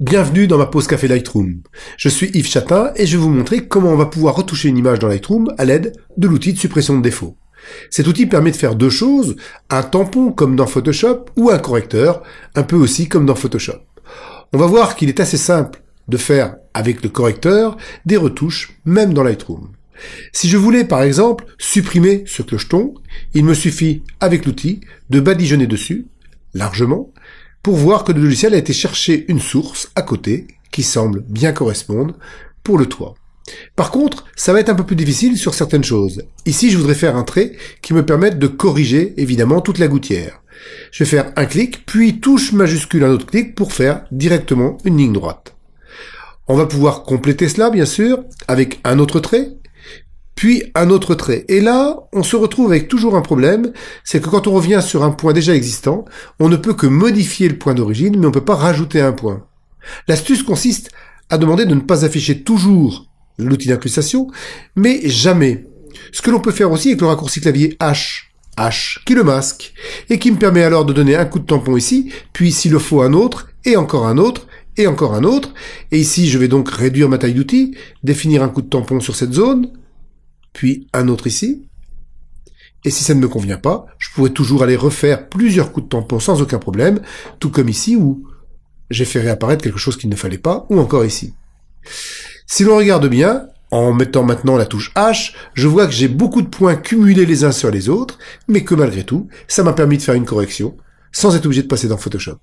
Bienvenue dans ma pause café Lightroom. Je suis Yves Chatin et je vais vous montrer comment on va pouvoir retoucher une image dans Lightroom à l'aide de l'outil de suppression de défauts. Cet outil permet de faire deux choses, un tampon comme dans Photoshop ou un correcteur, un peu aussi comme dans Photoshop. On va voir qu'il est assez simple de faire avec le correcteur des retouches même dans Lightroom. Si je voulais par exemple supprimer ce clocheton, il me suffit avec l'outil de badigeonner dessus, largement, pour voir que le logiciel a été chercher une source à côté qui semble bien correspondre pour le toit. Par contre, ça va être un peu plus difficile sur certaines choses. Ici, je voudrais faire un trait qui me permette de corriger évidemment toute la gouttière. Je vais faire un clic, puis touche majuscule un autre clic pour faire directement une ligne droite. On va pouvoir compléter cela, bien sûr, avec un autre trait, puis un autre trait. Et là, on se retrouve avec toujours un problème, c'est que quand on revient sur un point déjà existant, on ne peut que modifier le point d'origine, mais on ne peut pas rajouter un point. L'astuce consiste à demander de ne pas afficher toujours l'outil d'incrustation, mais jamais. Ce que l'on peut faire aussi avec le raccourci clavier H, qui le masque, et qui me permet alors de donner un coup de tampon ici, puis s'il le faut un autre, et encore un autre, et encore un autre. Et ici, je vais donc réduire ma taille d'outil, définir un coup de tampon sur cette zone, puis un autre ici. Et si ça ne me convient pas, je pourrais toujours aller refaire plusieurs coups de tampon sans aucun problème, tout comme ici où j'ai fait réapparaître quelque chose qu'il ne fallait pas, ou encore ici. Si l'on regarde bien, en mettant maintenant la touche H, je vois que j'ai beaucoup de points cumulés les uns sur les autres, mais que malgré tout, ça m'a permis de faire une correction, sans être obligé de passer dans Photoshop.